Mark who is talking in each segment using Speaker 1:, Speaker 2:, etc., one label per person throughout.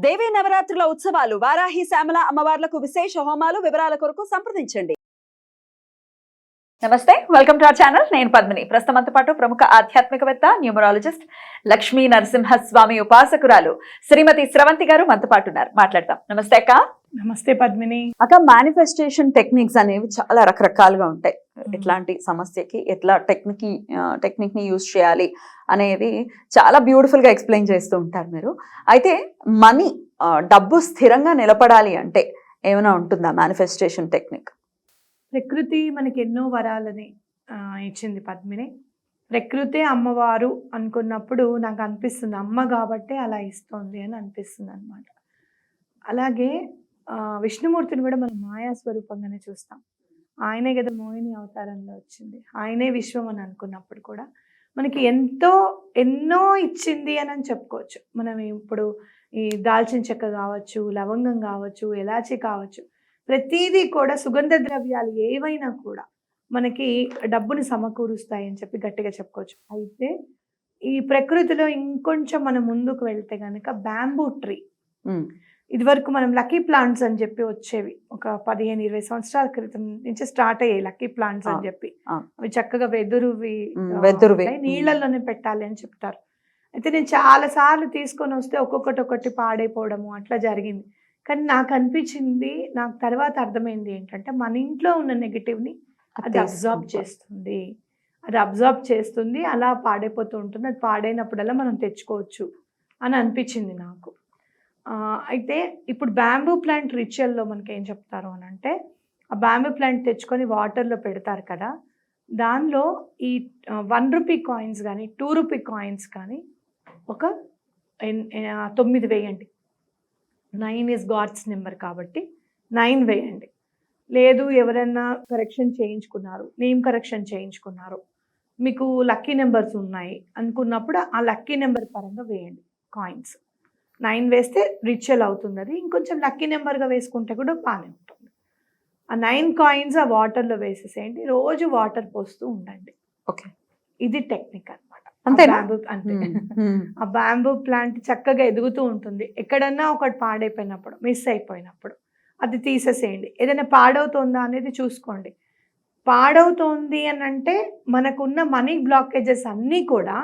Speaker 1: దేవీ నవరాత్రుల ఉత్సవాలు వారాహి శ్యామల అమ్మవార్లకు విశేష హోమాలు వివరాల కొరకు సంప్రదించండి. నమస్తే, వెల్కమ్ టు అవర్ ఛానల్. నేను పద్మిని. ప్రస్తుతంతో పాటు ప్రముఖ ఆధ్యాత్మికవేత్త, న్యూమరాలజిస్ట్, లక్ష్మీ నరసింహస్వామి ఉపాసకురాలు శ్రీమతి స్రవంతి గారు మనతో పాటు ఉన్నారు. మాట్లాడతాం. నమస్తే అక్క.
Speaker 2: నమస్తే పద్మిని.
Speaker 1: అక్క, మేనిఫెస్టేషన్ టెక్నిక్స్ అనేవి చాలా రకరకాలుగా ఉంటాయి. ఎట్లాంటి సమస్యకి ఎట్లా టెక్నిక్ ని యూజ్ చేయాలి అనేది చాలా బ్యూటిఫుల్ గా ఎక్స్ప్లెయిన్ చేస్తూ ఉంటారు మీరు. అయితే మనీ, డబ్బు స్థిరంగా నిలబడాలి అంటే ఏమైనా ఉంటుందా మేనిఫెస్టేషన్ టెక్నిక్?
Speaker 2: ప్రకృతి మనకి ఎన్నో వరాలని ఇచ్చింది పద్మిని. ప్రకృతే అమ్మవారు అనుకున్నప్పుడు నాకు అనిపిస్తుంది, అమ్మ కాబట్టే అలా ఇస్తోంది అని అనిపిస్తుంది అనమాట. అలాగే విష్ణుమూర్తిని కూడా మనం మాయా స్వరూపంగానే చూస్తాం. ఆయనే కదా మోహిని అవతారంలో వచ్చింది, ఆయనే విశ్వం అని అనుకున్నప్పుడు కూడా మనకి ఎన్నో ఇచ్చింది అని చెప్పుకోవచ్చు. మనం ఇప్పుడు ఈ దాల్చిన చెక్క కావచ్చు, లవంగం కావచ్చు, ఎలాచి కావచ్చు, ప్రతిదీ కూడా సుగంధ ద్రవ్యాలు ఏవైనా కూడా మనకి డబ్బుని సమకూరుస్తాయని చెప్పి గట్టిగా చెప్పుకోవచ్చు. అయితే ఈ ప్రకృతిలో ఇంకొంచెం మనం ముందుకు వెళ్తే కనుక బ్యాంబూ ట్రీ, ఇది వరకు మనం లక్కీ ప్లాంట్స్ అని చెప్పి వచ్చేవి. ఒక 15-20 సంవత్సరాల క్రితం నుంచి స్టార్ట్ అయ్యాయి లక్కీ ప్లాంట్స్ అని చెప్పి. అవి చక్కగా వెదురువి నీళ్లలోనే పెట్టాలి అని చెప్తారు. అయితే నేను చాలా సార్లు తీసుకొని వస్తే ఒక్కొక్కటి పాడైపోవడము అట్లా జరిగింది. కానీ నాకు అనిపించింది, నాకు తర్వాత అర్థమైంది ఏంటంటే, మన ఇంట్లో ఉన్న నెగిటివ్ని అది అబ్జార్బ్ చేస్తుంది, అలా పాడైపోతూ ఉంటుంది. అది పాడైనప్పుడల్లా మనం తెచ్చుకోవచ్చు అని అనిపించింది నాకు. అయితే ఇప్పుడు బ్యాంబూ ప్లాంట్ రిచువల్లో మనకి ఏం చెప్తారు అని అంటే, ఆ బ్యాంబూ ప్లాంట్ తెచ్చుకొని వాటర్లో పెడతారు కదా, దానిలో ఈ 1 రూపీ కాయిన్స్ కానీ 2 రూపీ కాయిన్స్ కానీ ఒక 9 వేయండి. 9 ఈజ్ గాడ్స్ నెంబర్ కాబట్టి 9 వేయండి. లేదు ఎవరైనా కరెక్షన్ చేయించుకున్నారు, నేమ్ కరెక్షన్ చేయించుకున్నారు, మీకు లక్కీ నెంబర్స్ ఉన్నాయి అనుకున్నప్పుడు ఆ లక్కీ నెంబర్ పరంగా వేయండి కాయిన్స్. 9 వేస్తే రిచువల్ అవుతుంది. అది ఇంకొంచెం లక్కీ నెంబర్గా వేసుకుంటే కూడా బాగానే ఉంటుంది. ఆ 9 కాయిన్స్ ఆ వాటర్లో వేసేసేయండి. రోజు వాటర్ పోస్తూ ఉండండి.
Speaker 1: ఓకే, ఇది
Speaker 2: టెక్నిక్ అనమాట.
Speaker 1: అంతే.
Speaker 2: ఆ బ్యాంబూ ప్లాంట్ చక్కగా ఎదుగుతూ ఉంటుంది. ఎక్కడన్నా ఒకటి పాడైపోయినప్పుడు, మిస్ అయిపోయినప్పుడు అది తీసేసేయండి. ఏదైనా పాడవుతుందా అనేది చూసుకోండి. పాడవుతోంది అని అంటే మనకున్న మనీ బ్లాకేజెస్ అన్నీ కూడా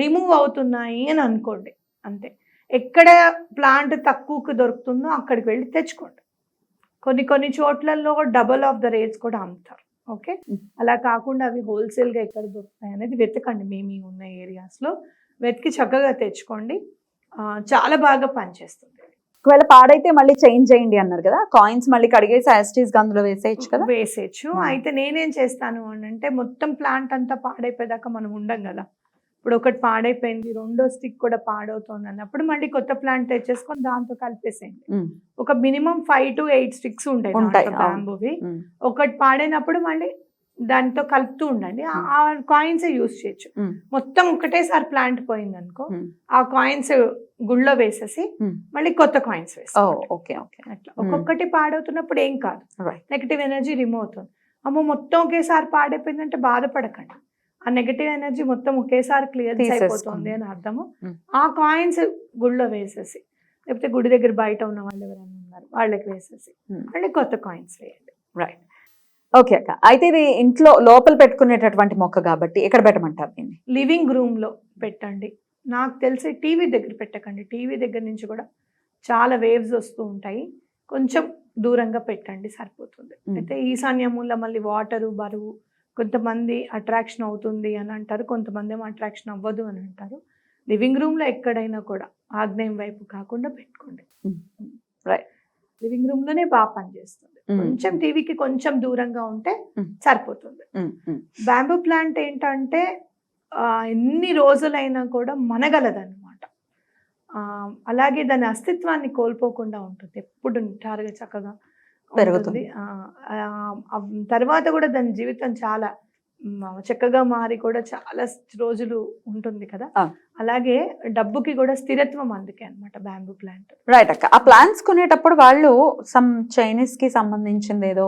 Speaker 2: రిమూవ్ అవుతున్నాయి అని అనుకోండి. అంతే. ఎక్కడ ప్లాంట్ తక్కువకు దొరుకుతుందో అక్కడికి వెళ్ళి తెచ్చుకోండి. కొన్ని చోట్లలో డబల్ ఆఫ్ ద రేట్స్ కూడా అమ్ముతారు. ఓకే, అలా కాకుండా అవి హోల్సేల్గా ఎక్కడ దొరుకుతాయి అనేది వెతకండి. మీ ఉన్న ఏరియాస్లో వెతికి చక్కగా తెచ్చుకోండి. చాలా బాగా పనిచేస్తుంది.
Speaker 1: ఒకవేళ పాడైతే మళ్ళీ చేంజ్ చేయండి అన్నారు కదా, కాయిన్స్ మళ్ళీ కడిగేసి యాస్టీస్ అందులో వేసేయచ్చు కదా?
Speaker 2: వేసేయచ్చు. అయితే నేనేం చేస్తాను అని అంటే, మొత్తం ప్లాంట్ అంతా పాడైపోయేదాకా మనం ఉండం కదా. ఇప్పుడు ఒకటి పాడైపోయింది, రెండో స్టిక్ కూడా పాడవుతుంది అన్నప్పుడు మళ్ళీ కొత్త ప్లాంట్ తెచ్చేసుకొని దాంతో కలిపేసేయండి. ఒక మినిమం 5 to 8 స్టిక్స్ ఉంటాయి బ్యాంబూవి. ఒకటి పాడైనప్పుడు మళ్ళీ దాంతో కలుపుతూ ఉండండి. ఆ కాయిన్స్ యూజ్ చేయొచ్చు. మొత్తం ఒకటేసారి ప్లాంట్ పోయింది అనుకో, ఆ కాయిన్స్ గుళ్ళో వేసేసి మళ్ళీ కొత్త కాయిన్స్ వేసుకోండి. అట్లా ఒక్కొక్కటి పాడవుతున్నప్పుడు ఏం కాదు, నెగటివ్ ఎనర్జీ రిమూవ్ అవుతుంది. అమ్మో మొత్తం ఒకేసారి పాడైపోయిందంటే బాధపడకండి. ఆ నెగటివ్ ఎనర్జీ మొత్తం ఒకేసారి క్లియర్ అయిపోతుంది అని అర్థము. ఆ కాయిన్స్ గుళ్ళో వేసేసి, లేకపోతే గుడి దగ్గర బయట ఉన్న వాళ్ళు ఎవరైనా ఉన్నారు వాళ్ళకి వేసేసి మళ్ళీ కొత్త కాయిన్స్ వేయండి.
Speaker 1: రైట్. ఓకే అక్క. అయితే ఇది ఇంట్లో లోపల పెట్టుకునేటటువంటి మొక్క కాబట్టి ఎక్కడ పెట్టమంటారు దీన్ని?
Speaker 2: లివింగ్ రూమ్ లో పెట్టండి. నాకు తెలిసి టీవీ దగ్గర పెట్టకండి. టీవీ దగ్గర నుంచి కూడా చాలా వేవ్స్ వస్తూ ఉంటాయి. కొంచెం దూరంగా పెట్టండి, సరిపోతుంది. అయితే ఈశాన్య మూల మళ్ళీ వాటరు బరువు, కొంతమంది అట్రాక్షన్ అవుతుంది అని అంటారు, కొంతమంది ఏమో అట్రాక్షన్ అవ్వదు అని అంటారు. లివింగ్ రూమ్లో ఎక్కడైనా కూడా ఆగ్నేయం వైపు కాకుండా పెట్టుకోండి.
Speaker 1: రైట్.
Speaker 2: లివింగ్ రూమ్లోనే బాగా పనిచేస్తుంది. కొంచెం టీవీకి కొంచెం దూరంగా ఉంటే సరిపోతుంది. బ్యాంబూ ప్లాంట్ ఏంటంటే ఎన్ని రోజులైనా కూడా మనగలదన్నమాట. అలాగే దాని అస్తిత్వాన్ని కోల్పోకుండా ఉంటుంది, ఎప్పుడు నిటారుగా చక్కగా పెరుగుతుంది. తర్వాత కూడా దాని జీవితం చాలా చక్కగా మారి కూడా చాలా రోజులు ఉంటుంది కదా. అలాగే డబ్బుకి కూడా స్థిరత్వం అందుకే అన్నమాట బ్యాంబూ ప్లాంట్.
Speaker 1: రైట్ అక్క. ఆ ప్లాంట్స్ కొనేటప్పుడు వాళ్ళు సమ్ చైనీస్ కి సంబంధించింది ఏదో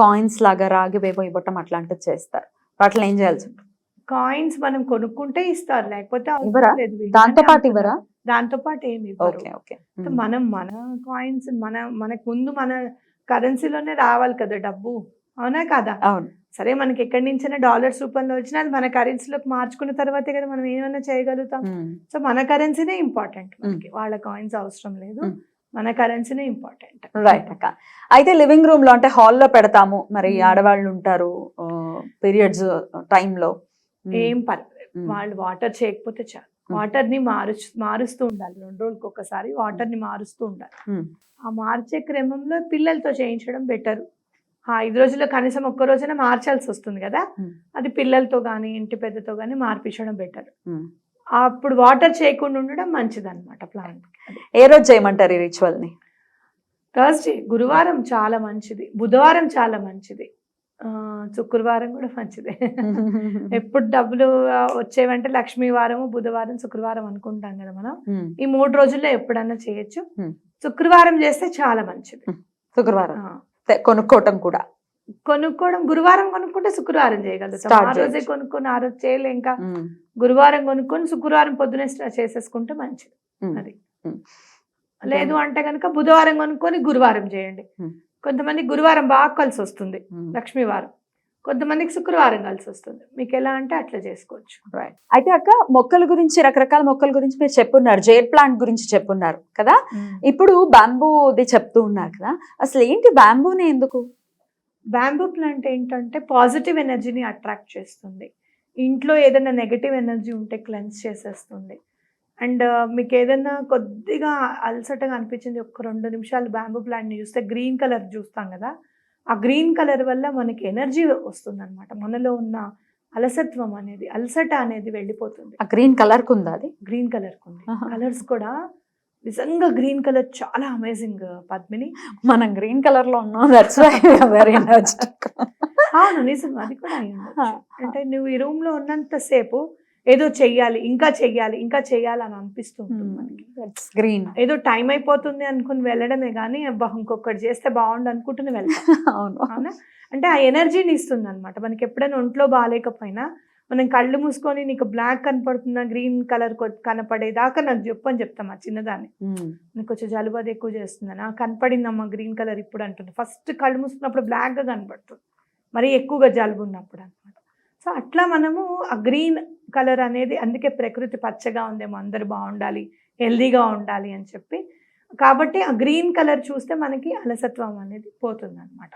Speaker 1: కాయిన్స్ లాగా రాగి వేవో ఇవ్వటం అట్లాంటివి చేస్తారు. వాటిలో ఏం చేయాల్సి ఉంటుంది?
Speaker 2: కాయిన్స్ మనం కొనుక్కుంటే ఇస్తారు, లేకపోతే
Speaker 1: దాంతో పాటు ఇవ్వరా?
Speaker 2: దాంతో పాటు ఏమి ఇవ్వరు.
Speaker 1: ఓకే ఓకే
Speaker 2: సో మన కాయిన్స్ మనకు ముందు మన కరెన్సీలోనే రావాలి కదా డబ్బు, అవునా కదా?
Speaker 1: అవును
Speaker 2: సరే మనకి ఎక్కడి నుంచైనా డాలర్స్ రూపంలో వచ్చినా అది మన కరెన్సీలోకి మార్చుకున్న తర్వాతే కదా మనం ఏమైనా చేయగలుగుతాం. సో మన కరెన్సీనే ఇంపార్టెంట్ మనకి, వాళ్ళ కాయిన్స్ అవసరం లేదు, మన కరెన్సీనే ఇంపార్టెంట్.
Speaker 1: రైట్ అక్క. అయితే లివింగ్ రూమ్ లో అంటే హాల్లో పెడతాము, మరి ఆడవాళ్ళు ఉంటారు పీరియడ్స్ టైంలో,
Speaker 2: ఏం పర్లేదు, వాళ్ళు వాటర్ చేయకపోతే చాలు. వాటర్ ని మారుస్తూ ఉండాలి, 2 రోజులకు ఒకసారి వాటర్ ని మారుస్తూ ఉండాలి. ఆ మార్చే క్రమంలో పిల్లలతో చేయించడం బెటర్. 5 రోజుల్లో కనీసం ఒక్క రోజైనా మార్చాల్సి వస్తుంది కదా, అది పిల్లలతో కానీ ఇంటి పెద్దతో కానీ మార్పించడం బెటర్. అప్పుడు వాటర్ చేయకుండా ఉండడం మంచిది అనమాట ప్లాంట్.
Speaker 1: ఏ రోజు చేయమంటారు ఈ రిచువల్ ని?
Speaker 2: థర్స్డే, గురువారం చాలా మంచిది, బుధవారం చాలా మంచిది, శుక్రవారం కూడా మంచిదే. ఎప్పుడు డబ్బులు వచ్చేవంటే లక్ష్మీ వారము, బుధవారం, శుక్రవారం అనుకుంటాం కదా మనం. ఈ 3 రోజుల్లో ఎప్పుడన్నా చేయొచ్చు. శుక్రవారం చేస్తే చాలా మంచిది.
Speaker 1: శుక్రవారం కొనుక్కోవటం కూడా,
Speaker 2: కొనుక్కోవడం గురువారం కొనుక్కుంటే శుక్రవారం చేయగలుగుతాం. ఆ రోజే కొనుక్కొని ఆ రోజు చేయలే, ఇంకా గురువారం కొనుక్కొని శుక్రవారం పొద్దునే చేసేసుకుంటే మంచిది. అది లేదు అంటే కనుక బుధవారం కొనుక్కొని గురువారం చేయండి. కొంతమంది గురువారం బాగా కలిసి వస్తుంది, లక్ష్మీవారం, కొంతమందికి శుక్రవారం కలిసి వస్తుంది. మీకు ఎలా అంటే అట్లా చేసుకోవచ్చు.
Speaker 1: అయితే అక్క, మొక్కల గురించి, రకరకాల మొక్కల గురించి మీరు చెప్పున్నారు, జేడ్ ప్లాంట్ గురించి చెప్పున్నారు కదా, ఇప్పుడు బ్యాంబూది చెప్తూ ఉన్నారు కదా, అసలు ఏంటి బ్యాంబూనే ఎందుకు?
Speaker 2: బ్యాంబూ ప్లాంట్ ఏంటంటే పాజిటివ్ ఎనర్జీని అట్రాక్ట్ చేస్తుంది, ఇంట్లో ఏదైనా నెగటివ్ ఎనర్జీ ఉంటే క్లెన్స్ చేసేస్తుంది. అండ్ మీకు ఏదైనా కొద్దిగా అలసటగా అనిపించింది, ఒక 2 నిమిషాలు బ్యాంబూ ప్లాంట్ని చూస్తే, గ్రీన్ కలర్ చూస్తాం కదా, ఆ గ్రీన్ కలర్ వల్ల మనకి ఎనర్జీ వస్తుంది అనమాట. మనలో ఉన్న అలసత్వం అనేది, అలసట అనేది వెళ్ళిపోతుంది.
Speaker 1: ఆ గ్రీన్ కలర్ కుందా? అది
Speaker 2: గ్రీన్ కలర్ కుంది. కలర్స్ కూడా నిజంగా గ్రీన్ కలర్ చాలా అమేజింగ్ పద్మిని.
Speaker 1: మనం గ్రీన్ కలర్ లో ఉన్నాం, దట్స్ వై వెరీ ఎనర్జెటిక్.
Speaker 2: అవును, నిజం, అది కూడా అయి ఉండొచ్చు. అంటే నువ్వు ఈ రూమ్ లో ఉన్నంత సేపు ఏదో చెయ్యాలి, ఇంకా చెయ్యాలి, ఇంకా చెయ్యాలి అని అనిపిస్తుంది మనకి.
Speaker 1: గ్రీన్
Speaker 2: ఏదో టైం అయిపోతుంది అనుకుని వెళ్ళడమే కానీ, అబ్బా ఇంకొకటి చేస్తే బాగుండు అనుకుంటూనే వెళ్తాం. అవునా? అంటే ఆ ఎనర్జీని ఇస్తుంది అనమాట. మనకి ఎప్పుడైనా ఒంట్లో బాగాలేకపోయినా మనం కళ్ళు మూసుకొని, నీకు బ్లాక్ కనపడుతుందా, గ్రీన్ కలర్ కనపడేదాకా నాకు చెప్పు అని చెప్తాం ఆ చిన్నదాన్ని. నీకు కొంచెం జలుబు అది ఎక్కువ చేస్తుందని, కనపడిందమ్మా గ్రీన్ కలర్ ఇప్పుడు అంటుంది. ఫస్ట్ కళ్ళు మూసుకున్నప్పుడు బ్లాక్గా కనపడుతుంది, మరీ ఎక్కువగా జలుబు ఉన్నప్పుడు అనమాట. సో అట్లా మనము ఆ గ్రీన్ కలర్ అనేది, అందుకే ప్రకృతి పచ్చగా ఉందేమో, అందరు బాగుండాలి, హెల్దీగా ఉండాలి అని చెప్పి, కాబట్టి ఆ గ్రీన్ కలర్ చూస్తే మనకి అలసత్వం అనేది పోతుంది అనమాట.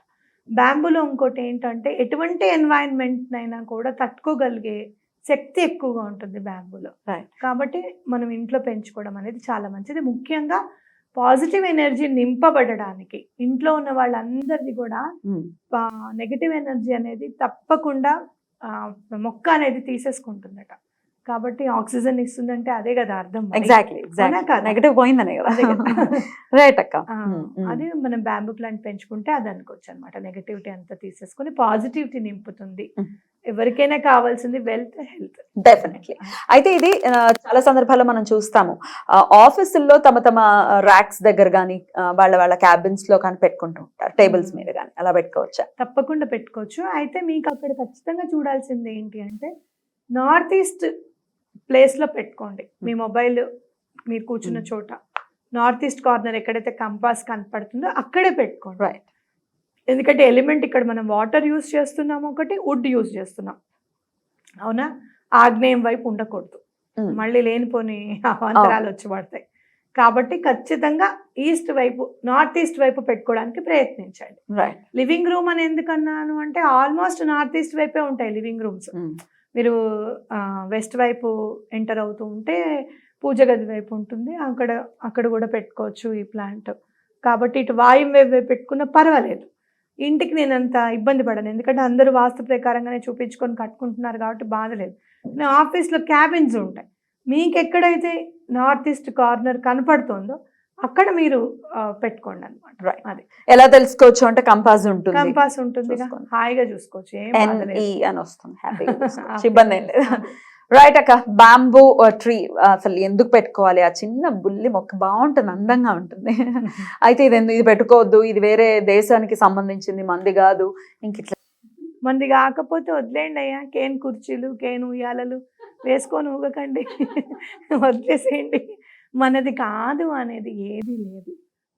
Speaker 2: బ్యాంబూలో ఇంకోటి ఏంటంటే, ఎటువంటి ఎన్వైరన్మెంట్ అయినా కూడా తట్టుకోగలిగే శక్తి ఎక్కువగా ఉంటుంది బ్యాంబూలో. కాబట్టి మనం ఇంట్లో పెంచుకోవడం అనేది చాలా మంచిది. ముఖ్యంగా పాజిటివ్ ఎనర్జీ నింపబడడానికి, ఇంట్లో ఉన్న వాళ్ళందరిది కూడా నెగటివ్ ఎనర్జీ అనేది తప్పకుండా మొక్క అనేది తీసేసుకుంటుందట. కాబట్టి ఆక్సిజన్ ఇస్తుందంటే అదే కదా అర్థం.
Speaker 1: ఎగ్జాక్ట్లీ నెగటివ్ పోయిందనే కదా. రైట్ అక్క.
Speaker 2: అది మనం బ్యాంబూ ప్లాంట్ పెంచుకుంటే అది అనుకోవచ్చు అనమాట. నెగటివిటీ అంతా తీసేసుకుని పాజిటివిటీ నింపుతుంది. ఎవరికైనా కావాల్సింది వెల్త్, హెల్త్.
Speaker 1: డెఫినెట్లీ. అయితే ఇది చాలా సందర్భాల్లో మనం చూస్తాము, ఆఫీసుల్లో తమ ర్యాక్స్ దగ్గర కానీ, వాళ్ళ క్యాబిన్స్ లో కానీ పెట్టుకుంటూ ఉంటారు, టేబుల్స్ మీద కానీ. అలా పెట్టుకోవచ్చా?
Speaker 2: తప్పకుండా పెట్టుకోవచ్చు. అయితే మీకు అక్కడ ఖచ్చితంగా చూడాల్సింది ఏంటి అంటే, నార్త్ ఈస్ట్ ప్లేస్ లో పెట్టుకోండి. మీ మొబైల్ మీరు కూర్చున్న చోట నార్త్ ఈస్ట్ కార్నర్ ఎక్కడైతే కంపాస్ కనపడుతుందో అక్కడే పెట్టుకోండి.
Speaker 1: రైట్.
Speaker 2: ఎందుకంటే ఎలిమెంట్ ఇక్కడ మనం వాటర్ యూజ్ చేస్తున్నాము, ఒకటి వుడ్ యూజ్ చేస్తున్నాం, అవునా? ఆగ్నేయం వైపు ఉండకూడదు, మళ్ళీ లేనిపోని అవాంతరాలు వచ్చి పడతాయి. కాబట్టి ఖచ్చితంగా ఈస్ట్ వైపు, నార్త్ ఈస్ట్ వైపు పెట్టుకోవడానికి ప్రయత్నించండి. లివింగ్ రూమ్ అని ఎందుకన్నాను అంటే, ఆల్మోస్ట్ నార్త్ ఈస్ట్ వైపే ఉంటాయి లివింగ్ రూమ్స్. మీరు వెస్ట్ వైపు ఎంటర్ అవుతూ ఉంటే పూజ గది వైపు ఉంటుంది, అక్కడ కూడా పెట్టుకోవచ్చు ఈ ప్లాంట్. కాబట్టి ఇటు వాయువ్య వైపు పెట్టుకున్నా పర్వాలేదు. ఇంటికి నేను అంత ఇబ్బంది పడను, ఎందుకంటే అందరూ వాస్తు ప్రకారంగానే చూపించుకొని కట్టుకుంటున్నారు కాబట్టి బాధలేదు. ఆఫీస్లో క్యాబిన్స్ ఉంటాయి, మీకు ఎక్కడైతే నార్త్ ఈస్ట్ కార్నర్ కనపడుతుందో అక్కడ మీరు పెట్టుకోండి అనమాట. అది
Speaker 1: ఎలా తెలుసుకోవచ్చు అంటే, కంపాస్ ఉంటుంది,
Speaker 2: కంపాస్ ఉంటుంది, హాయిగా చూసుకోవచ్చు,
Speaker 1: అని వస్తుంది, ఇబ్బంది ఏం లేదు. రైట్ అక్క. బ్యాంబూ ట్రీ అసలు ఎందుకు పెట్టుకోవాలి? ఆ చిన్న బుల్లి మొక్క బాగుంటుంది, అందంగా ఉంటుంది. అయితే ఇది పెట్టుకోవద్దు, ఇది వేరే దేశానికి సంబంధించింది, మంది కాదు, ఇంక ఇట్లా
Speaker 2: మంది కాకపోతే వదిలేండి అయ్యా. కేన్ కుర్చీలు, కేన్ ఉయ్యాలలు వేసుకొని ఊగకండి, వదిలేసేయండి. మనది కాదు అనేది ఏది లేదు.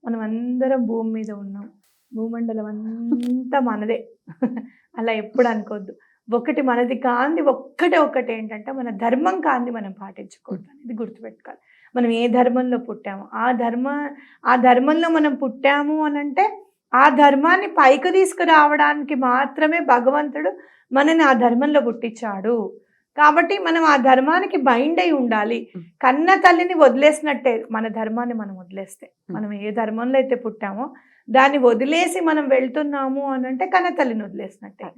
Speaker 2: మనం అందరం భూమి మీద ఉన్నాం, భూమండలం అంతా మనదే. అలా ఎప్పుడు అనుకోవద్దు. ఒకటి మనది కాంది ఒక్కటే ఏంటంటే మన ధర్మం కాంది మనం పాటించకూడదు అనేది గుర్తుపెట్టుకోవాలి. మనం ఏ ధర్మంలో పుట్టామో ఆ ధర్మంలో మనం పుట్టాము అని అంటే ఆ ధర్మాన్ని పైకి తీసుకురావడానికి మాత్రమే భగవంతుడు మనని ఆ ధర్మంలో పుట్టించాడు. కాబట్టి మనం ఆ ధర్మానికి బైండ్ అయి ఉండాలి. కన్న తల్లిని వదిలేసినట్టే మన ధర్మాన్ని మనం వదిలేస్తే. మనం ఏ ధర్మంలో అయితే పుట్టామో దాన్ని వదిలేసి మనం వెళ్తున్నాము అని అంటే కన్న తల్లిని వదిలేసినట్టే.